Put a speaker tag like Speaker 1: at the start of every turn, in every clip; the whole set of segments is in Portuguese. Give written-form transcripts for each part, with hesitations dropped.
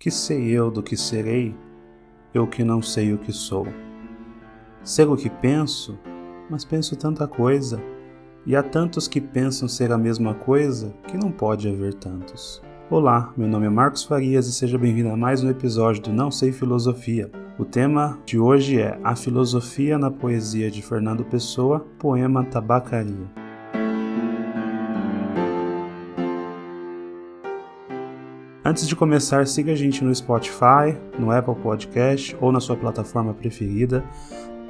Speaker 1: Que sei eu do que serei, eu que não sei o que sou. Sei o que penso, mas penso tanta coisa, e há tantos que pensam ser a mesma coisa que não pode haver tantos. Olá, meu nome é Marcos Farias e seja bem-vindo a mais um episódio do Não Sei Filosofia. O tema de hoje é A Filosofia na Poesia de Fernando Pessoa, poema Tabacaria. Antes de começar, siga a gente no Spotify, no Apple Podcast ou na sua plataforma preferida.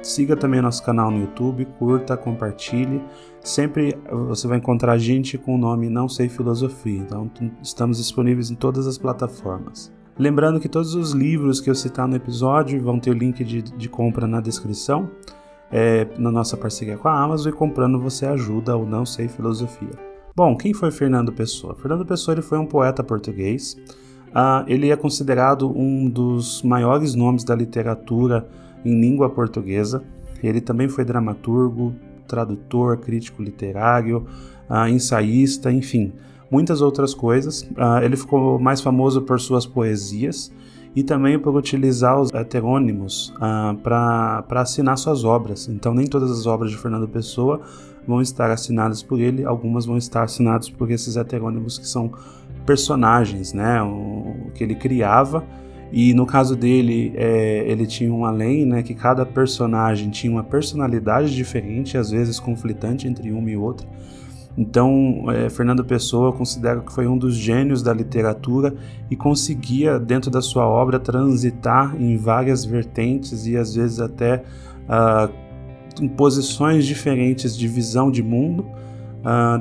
Speaker 1: Siga também nosso canal no YouTube, curta, compartilhe. Sempre você vai encontrar a gente com o nome Não Sei Filosofia. Então, estamos disponíveis em todas as plataformas. Lembrando que todos os livros que eu citar no episódio vão ter o link de compra na descrição, na nossa parceria com a Amazon, e comprando você ajuda o Não Sei Filosofia. Bom, quem foi Fernando Pessoa? Fernando Pessoa ele foi um poeta português. Ele é considerado um dos maiores nomes da literatura em língua portuguesa. Ele também foi dramaturgo, tradutor, crítico literário, ensaísta, enfim, muitas outras coisas. Ele ficou mais famoso por suas poesias e também por utilizar os heterônimos para assinar suas obras. Então, nem todas as obras de Fernando Pessoa vão estar assinadas por ele, algumas vão estar assinadas por esses heterônimos que são personagens, né, que ele criava. E no caso dele, ele tinha uma lei, né, que cada personagem tinha uma personalidade diferente, às vezes conflitante entre uma e outra. Então, Fernando Pessoa eu considero que foi um dos gênios da literatura e conseguia, dentro da sua obra, transitar em várias vertentes e às vezes até em posições diferentes de visão de mundo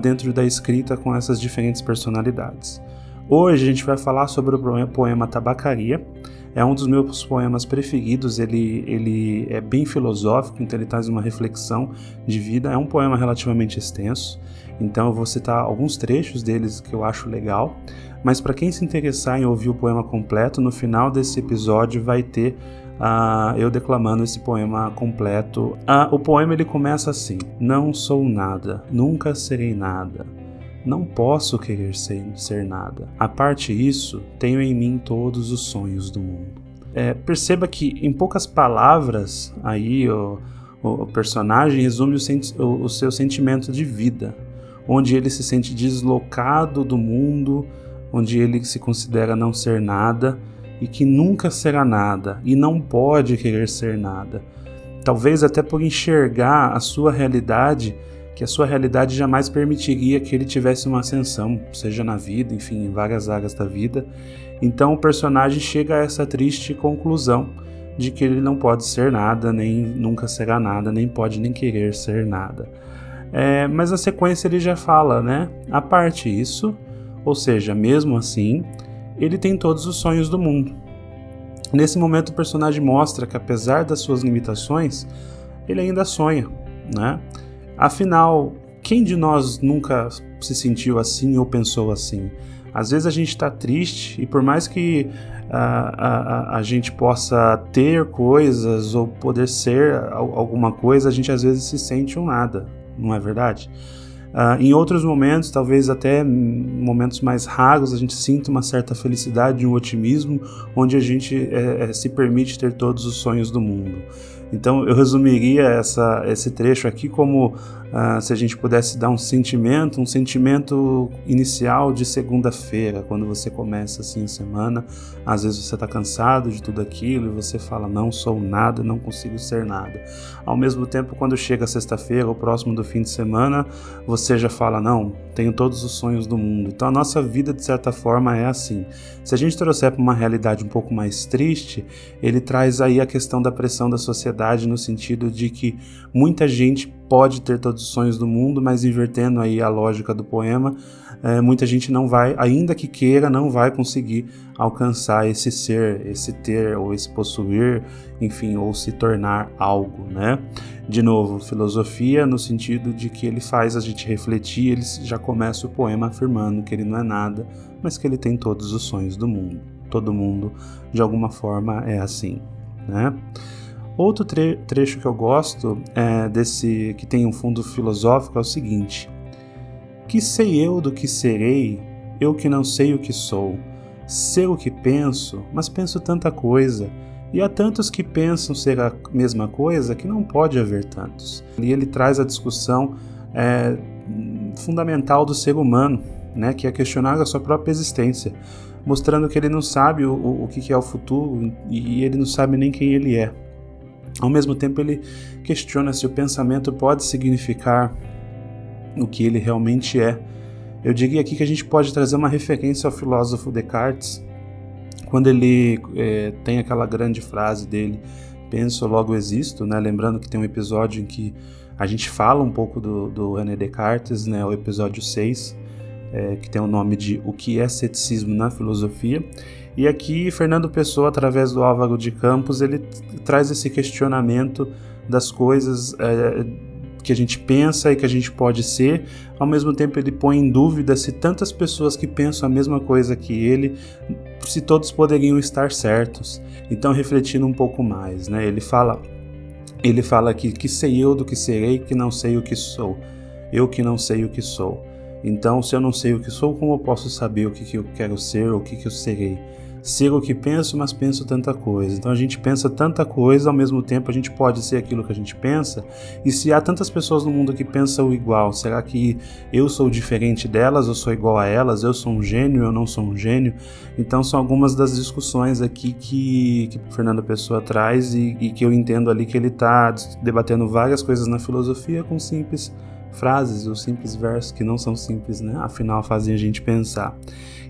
Speaker 1: dentro da escrita com essas diferentes personalidades. Hoje a gente vai falar sobre o poema Tabacaria. É um dos meus poemas preferidos, ele é bem filosófico, então ele traz uma reflexão de vida. É um poema relativamente extenso, então eu vou citar alguns trechos deles que eu acho legal, mas para quem se interessar em ouvir o poema completo, no final desse episódio vai ter eu declamando esse poema completo. O poema ele começa assim: Não sou nada, nunca serei nada. Não posso querer ser nada. A parte isso, tenho em mim todos os sonhos do mundo. Perceba que, em poucas palavras, aí o personagem resume o seu sentimento de vida, onde ele se sente deslocado do mundo, onde ele se considera não ser nada e que nunca será nada e não pode querer ser nada. Talvez até por enxergar a sua realidade, que a sua realidade jamais permitiria que ele tivesse uma ascensão, seja na vida, enfim, em várias áreas da vida. Então o personagem chega a essa triste conclusão de que ele não pode ser nada, nem nunca será nada, nem pode nem querer ser nada. Mas na sequência ele já fala, né? A parte isso, ou seja, mesmo assim, ele tem todos os sonhos do mundo. Nesse momento o personagem mostra que, apesar das suas limitações, ele ainda sonha, né? Afinal, quem de nós nunca se sentiu assim ou pensou assim? Às vezes a gente está triste e por mais que a gente possa ter coisas ou poder ser alguma coisa, a gente às vezes se sente um nada, não é verdade? Em outros momentos, talvez até momentos mais raros, a gente sinta uma certa felicidade e um otimismo, onde a gente se permite ter todos os sonhos do mundo. Então eu resumiria esse trecho aqui como se a gente pudesse dar um sentimento inicial de segunda-feira, quando você começa assim a semana. Às vezes você está cansado de tudo aquilo e você fala, não sou nada, não consigo ser nada. Ao mesmo tempo, quando chega sexta-feira ou próximo do fim de semana, você já fala, não, tenho todos os sonhos do mundo. Então a nossa vida, de certa forma, é assim. Se a gente trouxer para uma realidade um pouco mais triste, ele traz aí a questão da pressão da sociedade, no sentido de que muita gente pode ter todos os sonhos do mundo, mas invertendo aí a lógica do poema, muita gente não vai, ainda que queira, não vai conseguir alcançar esse ser, esse ter ou esse possuir, enfim, ou se tornar algo, né? De novo, filosofia no sentido de que ele faz a gente refletir, ele já começa o poema afirmando que ele não é nada, mas que ele tem todos os sonhos do mundo. Todo mundo, de alguma forma, é assim, né? Outro trecho que eu gosto, desse que tem um fundo filosófico, é o seguinte: Que sei eu do que serei, eu que não sei o que sou. ser o que penso, mas penso tanta coisa. E há tantos que pensam ser a mesma coisa que não pode haver tantos. E ele traz a discussão fundamental do ser humano, né, que é questionar a sua própria existência, mostrando que ele não sabe o que é o futuro e ele não sabe nem quem ele é. Ao mesmo tempo, ele questiona se o pensamento pode significar o que ele realmente é. Eu diria aqui que a gente pode trazer uma referência ao filósofo Descartes, quando ele tem aquela grande frase dele, penso, logo existo, né? Lembrando que tem um episódio em que a gente fala um pouco do René Descartes, né? O episódio 6, que tem o nome de O que é ceticismo na filosofia. E aqui, Fernando Pessoa, através do Álvaro de Campos, ele traz esse questionamento das coisas que a gente pensa e que a gente pode ser. Ao mesmo tempo, ele põe em dúvida se tantas pessoas que pensam a mesma coisa que ele, se todos poderiam estar certos. Então, refletindo um pouco mais, né? Ele fala que sei eu do que serei, que não sei o que sou. Eu que não sei o que sou. Então, se eu não sei o que sou, como eu posso saber o que eu quero ser ou o que eu serei? Ser o que penso, mas penso tanta coisa. Então a gente pensa tanta coisa, ao mesmo tempo a gente pode ser aquilo que a gente pensa. E se há tantas pessoas no mundo que pensam igual, será que eu sou diferente delas, eu sou igual a elas, eu sou um gênio, eu não sou um gênio? Então são algumas das discussões aqui que Fernando Pessoa traz e que eu entendo ali que ele está debatendo várias coisas na filosofia com simples frases ou simples versos que não são simples, né? Afinal fazem a gente pensar.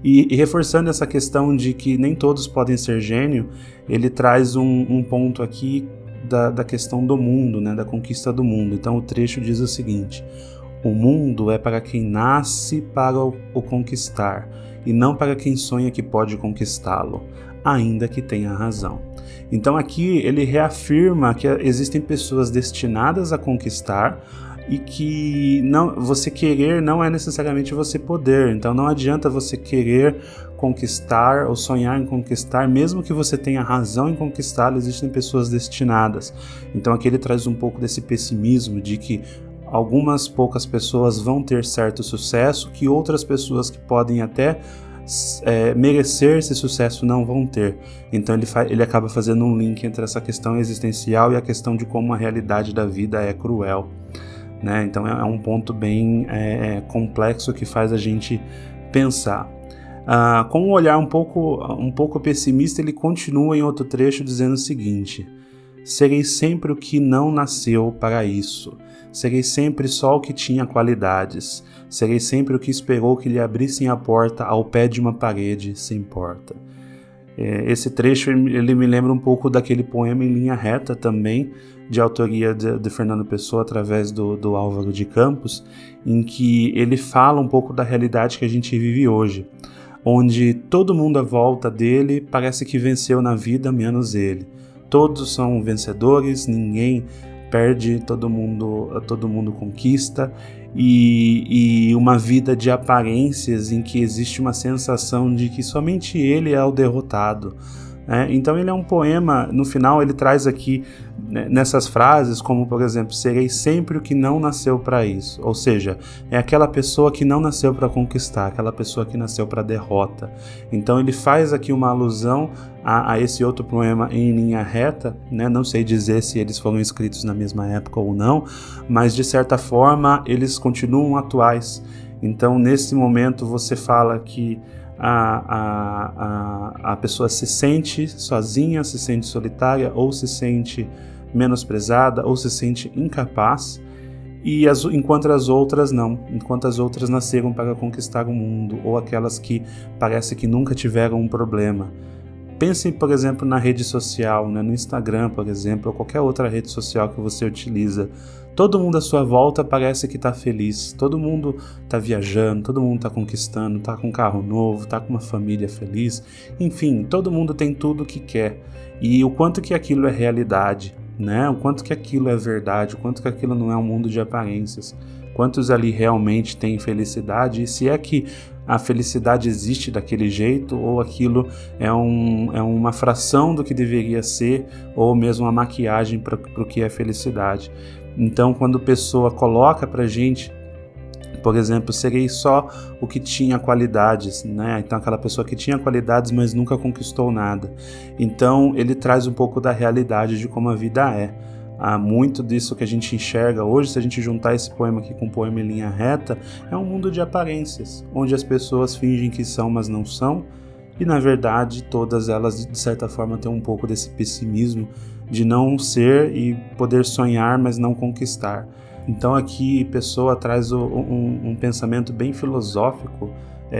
Speaker 1: E reforçando essa questão de que nem todos podem ser gênio, ele traz um ponto aqui da questão do mundo, né? Da conquista do mundo. Então o trecho diz o seguinte: o mundo é para quem nasce para o conquistar, e não para quem sonha que pode conquistá-lo, ainda que tenha razão. Então aqui ele reafirma que existem pessoas destinadas a conquistar, e que você querer não é necessariamente você poder. Então não adianta você querer conquistar ou sonhar em conquistar, mesmo que você tenha razão em conquistá-lo, existem pessoas destinadas. Então aqui ele traz um pouco desse pessimismo de que algumas poucas pessoas vão ter certo sucesso, que outras pessoas que podem até merecer esse sucesso não vão ter. Então ele acaba fazendo um link entre essa questão existencial e a questão de como a realidade da vida é cruel. Né? Então é um ponto bem complexo que faz a gente pensar. Com um olhar um pouco pessimista, ele continua em outro trecho dizendo o seguinte: serei sempre o que não nasceu para isso, serei sempre só o que tinha qualidades, serei sempre o que esperou que lhe abrissem a porta ao pé de uma parede sem porta. Esse trecho ele me lembra um pouco daquele poema Em Linha Reta também, de autoria de Fernando Pessoa, através do Álvaro de Campos, em que ele fala um pouco da realidade que a gente vive hoje, onde todo mundo à volta dele parece que venceu na vida, menos ele. Todos são vencedores, ninguém perde, todo mundo conquista, e uma vida de aparências em que existe uma sensação de que somente ele é o derrotado. Então ele é um poema, no final ele traz aqui nessas frases como, por exemplo, serei sempre o que não nasceu para isso, ou seja, é aquela pessoa que não nasceu para conquistar, aquela pessoa que nasceu para derrota. Então ele faz aqui uma alusão a esse outro poema Em Linha Reta, né? Não sei dizer se eles foram escritos na mesma época ou não, mas de certa forma eles continuam atuais. Então nesse momento você fala que a pessoa se sente sozinha, se sente solitária, ou se sente menosprezada, ou se sente incapaz, enquanto as outras não, enquanto as outras nasceram para conquistar o mundo, ou aquelas que parece que nunca tiveram um problema. Pense, por exemplo, na rede social, né? No Instagram, por exemplo, ou qualquer outra rede social que você utiliza. Todo mundo à sua volta parece que está feliz, todo mundo está viajando, todo mundo está conquistando, está com um carro novo, está com uma família feliz, enfim, todo mundo tem tudo o que quer. E o quanto que aquilo é realidade, né? O quanto que aquilo é verdade, o quanto que aquilo não é um mundo de aparências, quantos ali realmente têm felicidade, e se é que a felicidade existe daquele jeito, ou aquilo é uma fração do que deveria ser, ou mesmo uma maquiagem para o que é felicidade. Então, quando a pessoa coloca pra gente Por exemplo, serei só o que tinha qualidades, né? Então aquela pessoa que tinha qualidades, mas nunca conquistou nada. Então ele traz um pouco da realidade de como a vida é. Muito disso que a gente enxerga hoje, se a gente juntar esse poema aqui com o poema em linha reta, é um mundo de aparências, onde as pessoas fingem que são, mas não são, e na verdade todas elas de certa forma têm um pouco desse pessimismo de não ser e poder sonhar, mas não conquistar. Então aqui Pessoa traz um pensamento bem filosófico,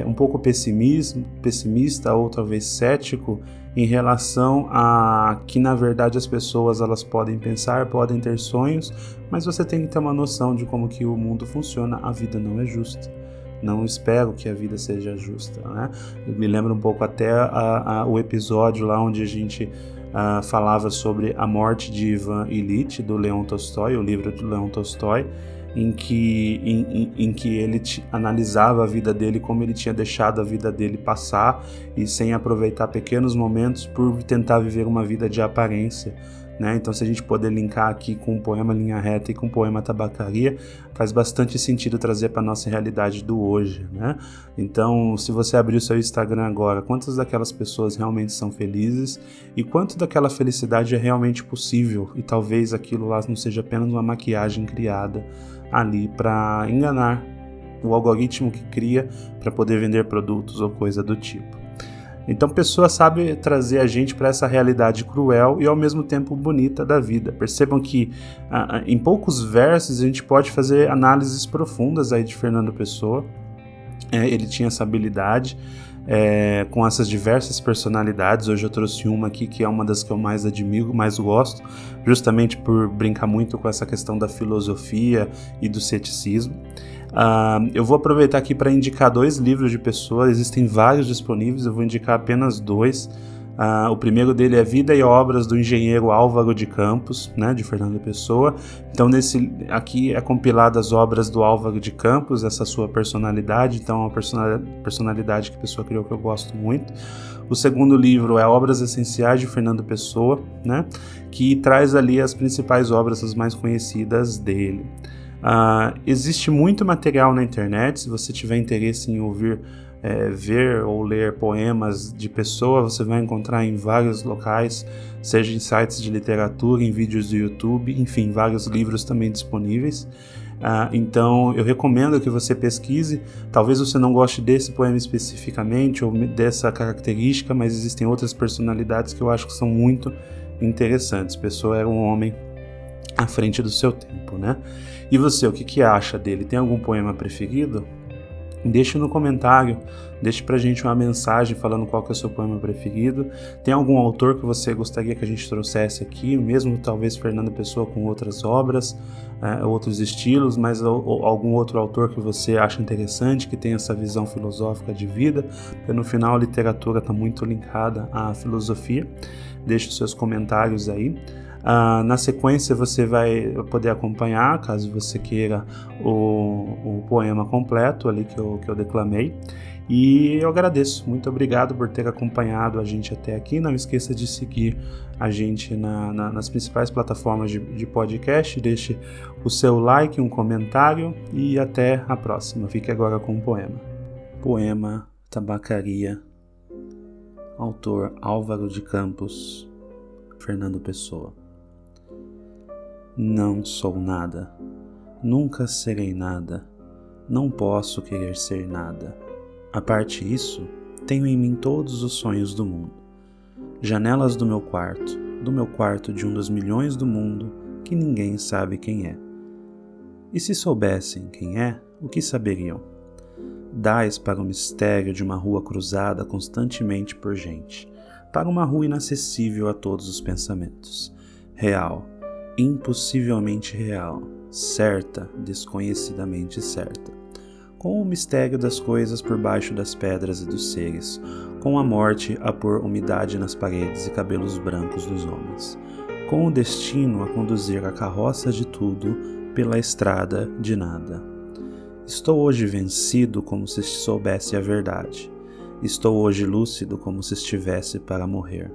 Speaker 1: um pouco pessimista ou talvez cético em relação a que na verdade as pessoas elas podem pensar, podem ter sonhos, mas você tem que ter uma noção de como que o mundo funciona. A vida não é justa. Não espero que a vida seja justa, né? Eu me lembro um pouco até o episódio lá onde a gente falava sobre a morte de Ivan Ilitch, do Leon Tolstói, o livro do Leon Tolstói, em que ele analisava a vida dele, como ele tinha deixado a vida dele passar e sem aproveitar pequenos momentos por tentar viver uma vida de aparência, né? Então, se a gente poder linkar aqui com o poema Linha Reta e com o poema Tabacaria, faz bastante sentido trazer para a nossa realidade do hoje, né? Então, se você abrir o seu Instagram agora, quantas daquelas pessoas realmente são felizes e quanto daquela felicidade é realmente possível, e talvez aquilo lá não seja apenas uma maquiagem criada ali para enganar o algoritmo que cria para poder vender produtos ou coisa do tipo. Então Pessoa sabe trazer a gente para essa realidade cruel e ao mesmo tempo bonita da vida. Percebam que em poucos versos a gente pode fazer análises profundas aí de Fernando Pessoa. Ele tinha essa habilidade com essas diversas personalidades. Hoje eu trouxe uma aqui que é uma das que eu mais admiro, mais gosto, justamente por brincar muito com essa questão da filosofia e do ceticismo. Eu vou aproveitar aqui para indicar 2 livros de Pessoa, existem vários disponíveis, eu vou indicar apenas 2. O primeiro dele é Vida e Obras do Engenheiro Álvaro de Campos, né, de Fernando Pessoa. Então nesse aqui é compilado as obras do Álvaro de Campos, essa sua personalidade, então é uma personalidade que a Pessoa criou que eu gosto muito. O segundo livro é Obras Essenciais de Fernando Pessoa, né, que traz ali as principais obras, as mais conhecidas dele. Existe muito material na internet. Se você tiver interesse em ouvir, ver ou ler poemas de Pessoa, você vai encontrar em vários locais, seja em sites de literatura, em vídeos do YouTube, enfim, vários livros também disponíveis. Então eu recomendo que você pesquise. Talvez você não goste desse poema especificamente ou dessa característica, mas existem outras personalidades que eu acho que são muito interessantes. Pessoa era um homem à frente do seu tempo, né? E você, o que acha dele? Tem algum poema preferido? Deixe no comentário, deixe pra gente uma mensagem falando qual que é o seu poema preferido. Tem algum autor que você gostaria que a gente trouxesse aqui, mesmo talvez Fernando Pessoa com outras obras, outros estilos, mas algum outro autor que você acha interessante, que tem essa visão filosófica de vida? Porque no final a literatura está muito linkada à filosofia. Deixe os seus comentários aí. Na sequência você vai poder acompanhar, caso você queira, o poema completo ali que eu declamei. E eu agradeço, muito obrigado por ter acompanhado a gente até aqui. Não esqueça de seguir a gente nas principais plataformas de podcast. Deixe o seu like, um comentário e até a próxima. Fique agora com o poema. Poema Tabacaria, autor Álvaro de Campos, Fernando Pessoa. Não sou nada, nunca serei nada, não posso querer ser nada. A parte isso, tenho em mim todos os sonhos do mundo. Janelas do meu quarto de um dos milhões do mundo que ninguém sabe quem é. E se soubessem quem é, o que saberiam? Dais para o mistério de uma rua cruzada constantemente por gente, para uma rua inacessível a todos os pensamentos, real, impossivelmente real, certa, desconhecidamente certa, com o mistério das coisas por baixo das pedras e dos seres, com a morte a pôr umidade nas paredes e cabelos brancos dos homens, com o destino a conduzir a carroça de tudo pela estrada de nada. Estou hoje vencido como se soubesse a verdade, estou hoje lúcido como se estivesse para morrer,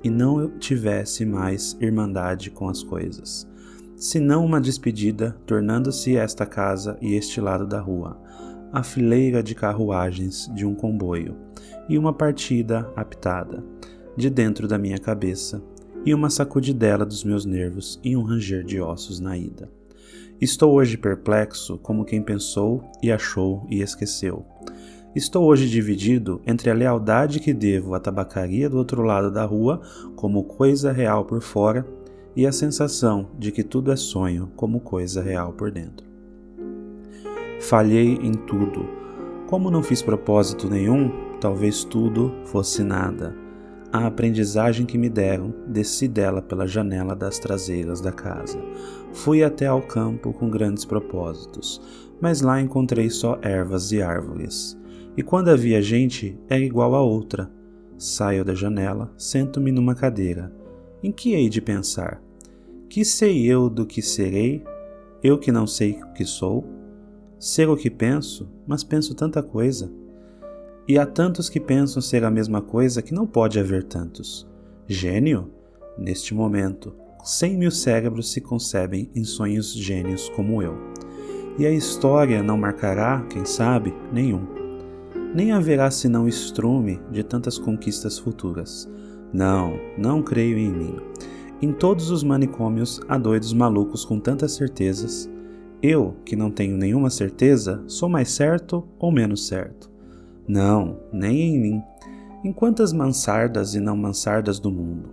Speaker 1: e não tivesse mais irmandade com as coisas. senão uma despedida, tornando-se esta casa e este lado da rua a fileira de carruagens de um comboio, e uma partida apitada, de dentro da minha cabeça, e uma sacudidela dos meus nervos e um ranger de ossos na ida. Estou hoje perplexo como quem pensou e achou e esqueceu. Estou hoje dividido entre a lealdade que devo à tabacaria do outro lado da rua como coisa real por fora e a sensação de que tudo é sonho como coisa real por dentro. Falhei em tudo. Como não fiz propósito nenhum, talvez tudo fosse nada. A aprendizagem que me deram, desci dela pela janela das traseiras da casa. Fui até ao campo com grandes propósitos, mas lá encontrei só ervas e árvores. E quando havia gente, era igual a outra. Saio da janela, sento-me numa cadeira. Em que hei de pensar? Que sei eu do que serei? Eu que não sei o que sou? Ser o que penso, mas penso tanta coisa. E há tantos que pensam ser a mesma coisa que não pode haver tantos. Gênio? Neste momento, 100.000 cérebros se concebem em sonhos gênios como eu. E a história não marcará, quem sabe, nenhum. Nem haverá senão estrume de tantas conquistas futuras. Não creio em mim. Em todos os manicômios há doidos malucos com tantas certezas. Eu, que não tenho nenhuma certeza, sou mais certo ou menos certo? Não, nem em mim. Em quantas mansardas e não mansardas do mundo?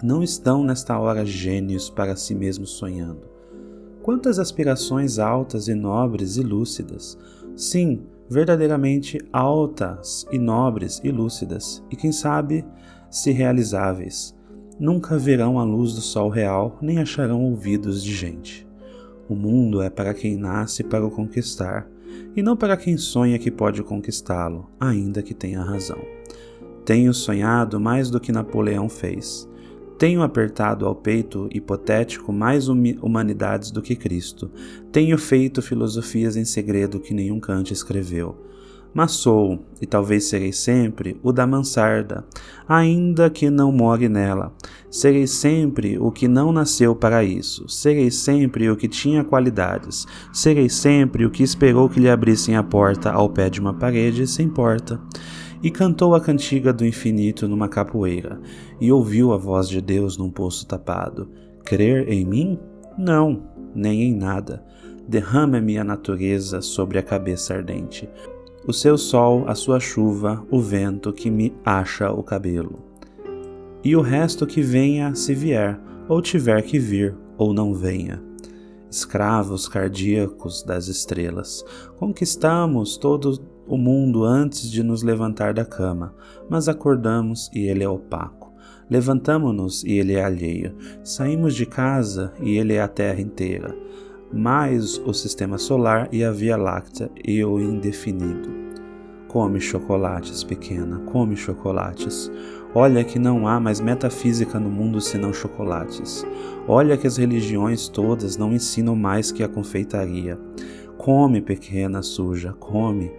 Speaker 1: Não estão nesta hora gênios para si mesmos sonhando? Quantas aspirações altas e nobres e lúcidas? Sim, verdadeiramente altas e nobres e lúcidas, e quem sabe, se realizáveis. Nunca verão a luz do sol real, nem acharão ouvidos de gente. O mundo é para quem nasce para o conquistar, e não para quem sonha que pode conquistá-lo, ainda que tenha razão. Tenho sonhado mais do que Napoleão fez. Tenho apertado ao peito hipotético mais humanidades do que Cristo. Tenho feito filosofias em segredo que nenhum Kant escreveu. Mas sou, e talvez serei sempre, o da mansarda, ainda que não more nela. Serei sempre o que não nasceu para isso. Serei sempre o que tinha qualidades. Serei sempre o que esperou que lhe abrissem a porta ao pé de uma parede sem porta. E cantou a cantiga do infinito numa capoeira, e ouviu a voz de Deus num poço tapado. Crer em mim? Não, nem em nada. Derrama-me a natureza sobre a cabeça ardente. O seu sol, a sua chuva, o vento que me acha o cabelo. E o resto que venha se vier, ou tiver que vir, ou não venha. Escravos cardíacos das estrelas, conquistamos todo o mundo antes de nos levantar da cama, mas acordamos e ele é opaco. Levantamo-nos e ele é alheio. Saímos de casa e ele é a terra inteira. Mais o sistema solar e a Via Láctea e o indefinido. Come chocolates, pequena, come chocolates. Olha que não há mais metafísica no mundo senão chocolates. Olha que as religiões todas não ensinam mais que a confeitaria. Come, pequena suja, come.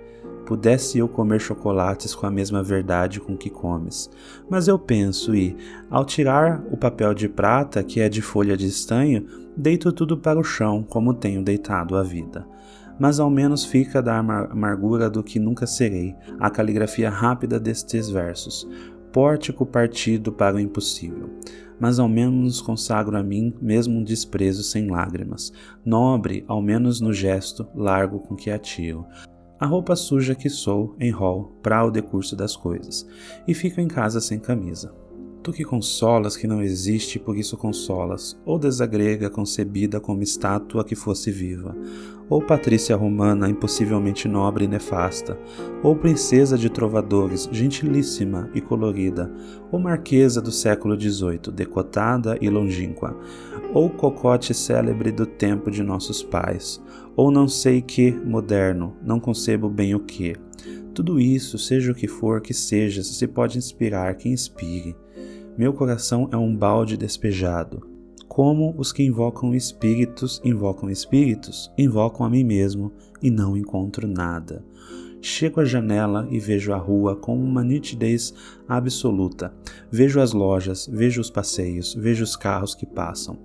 Speaker 1: Pudesse eu comer chocolates com a mesma verdade com que comes. Mas eu penso e, ao tirar o papel de prata, que é de folha de estanho, deito tudo para o chão, como tenho deitado a vida. Mas ao menos fica da amargura do que nunca serei, a caligrafia rápida destes versos. Pórtico partido para o impossível. Mas ao menos consagro a mim mesmo um desprezo sem lágrimas. Nobre, ao menos no gesto, largo com que atiro. A roupa suja que sou, enrolo para o decurso das coisas, e fico em casa sem camisa. Tu que consolas que não existe, por isso consolas, ou desagrega concebida como estátua que fosse viva, ou patrícia romana impossivelmente nobre e nefasta, ou princesa de trovadores, gentilíssima e colorida, ou marquesa do século XVIII, decotada e longínqua, ou cocote célebre do tempo de nossos pais, ou não sei que moderno, não concebo bem o que. Tudo isso, seja o que for que seja, se pode inspirar, que inspire. Meu coração é um balde despejado. Como os que invocam espíritos, invocam a mim mesmo e não encontro nada. Chego à janela e vejo a rua com uma nitidez absoluta. Vejo as lojas, vejo os passeios, vejo os carros que passam.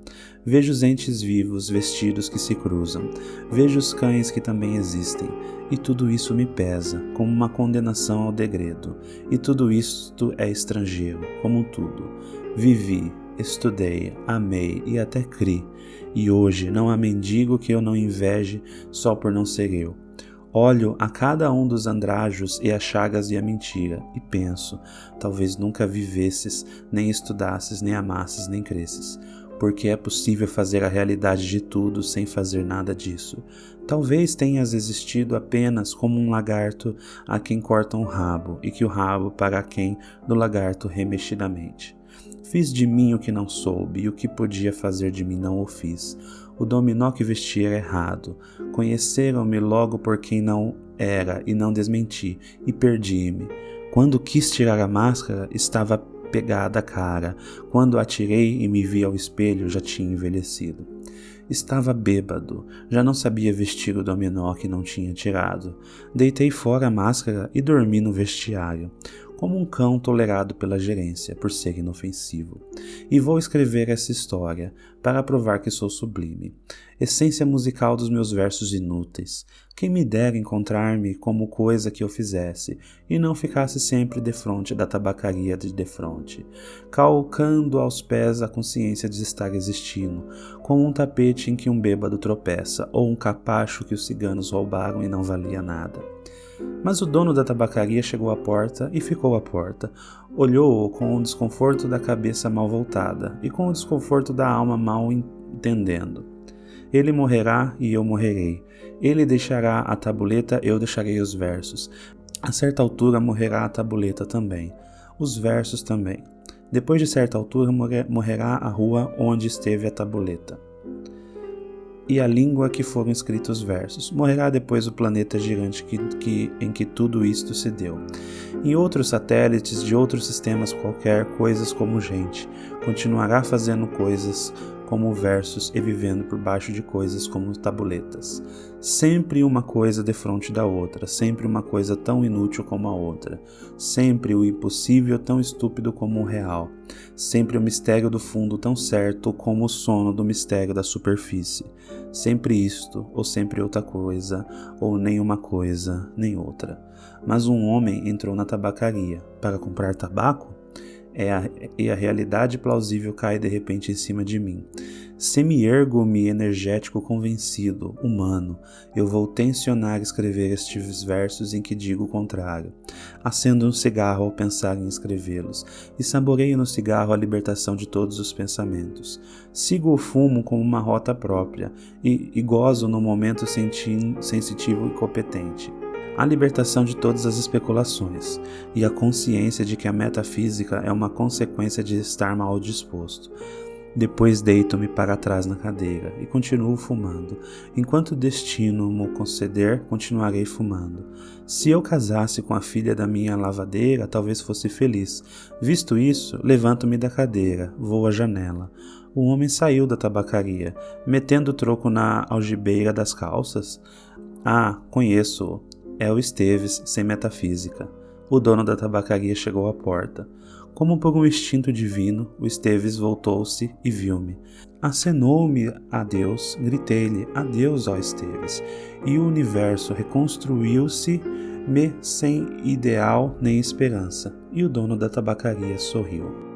Speaker 1: Vejo os entes vivos, vestidos que se cruzam. Vejo os cães que também existem. E tudo isso me pesa, como uma condenação ao degredo. E tudo isto é estrangeiro, como tudo. Vivi, estudei, amei e até criei. E hoje não há mendigo que eu não inveje só por não ser eu. Olho a cada um dos andrajos e as chagas e a mentira, e penso, talvez nunca vivesses, nem estudasses, nem amasses, nem cresces, porque é possível fazer a realidade de tudo sem fazer nada disso. Talvez tenhas existido apenas como um lagarto a quem cortam o rabo, e que o rabo para quem do lagarto remexidamente. Fiz de mim o que não soube, e o que podia fazer de mim não o fiz. O dominó que vestia era errado. Conheceram-me logo por quem não era, e não desmenti, e perdi-me. Quando quis tirar a máscara, estava pegada a cara. Quando a tirei e me vi ao espelho, já tinha envelhecido. Estava bêbado, já não sabia vestir o dominó que não tinha tirado. Deitei fora a máscara e dormi no vestiário, como um cão tolerado pela gerência, por ser inofensivo. E vou escrever essa história, para provar que sou sublime. Essência musical dos meus versos inúteis. Quem me dera encontrar-me como coisa que eu fizesse, e não ficasse sempre defronte da tabacaria de defronte, calcando aos pés a consciência de estar existindo, como um tapete em que um bêbado tropeça, ou um capacho que os ciganos roubaram e não valia nada. Mas o dono da tabacaria chegou à porta e ficou à porta. Olhou-o com o desconforto da cabeça mal voltada e com o desconforto da alma mal entendendo. Ele morrerá e eu morrerei. Ele deixará a tabuleta, eu deixarei os versos. A certa altura morrerá a tabuleta também. Os versos também. Depois de certa altura morrerá a rua onde esteve a tabuleta e a língua que foram escritos os versos. Morrerá depois o planeta gigante em que tudo isto se deu. Em outros satélites de outros sistemas qualquer, coisas como gente. Continuará fazendo coisas como versos e vivendo por baixo de coisas como tabuletas. Sempre uma coisa defronte da outra, sempre uma coisa tão inútil como a outra, sempre o impossível tão estúpido como o real, sempre o mistério do fundo tão certo como o sono do mistério da superfície, sempre isto ou sempre outra coisa, ou nem uma coisa nem outra. Mas um homem entrou na tabacaria para comprar tabaco? E a realidade plausível cai de repente em cima de mim. Semi-ergo-me energético convencido, humano, eu vou tensionar escrever estes versos em que digo o contrário. Acendo um cigarro ao pensar em escrevê-los, e saboreio no cigarro a libertação de todos os pensamentos. Sigo o fumo como uma rota própria, e gozo no momento sensitivo e competente. A libertação de todas as especulações, e a consciência de que a metafísica é uma consequência de estar mal disposto. Depois deito-me para trás na cadeira e continuo fumando. Enquanto o destino me conceder, continuarei fumando. Se eu casasse com a filha da minha lavadeira, talvez fosse feliz. Visto isso, levanto-me da cadeira, vou à janela. O homem saiu da tabacaria, metendo o troco na algibeira das calças. Ah, conheço-o. É o Esteves, sem metafísica. O dono da tabacaria chegou à porta. Como por um instinto divino, o Esteves voltou-se e viu-me. Acenou-me adeus, gritei-lhe adeus, ó Esteves, e o universo reconstruiu-se-me sem ideal nem esperança, e o dono da tabacaria sorriu.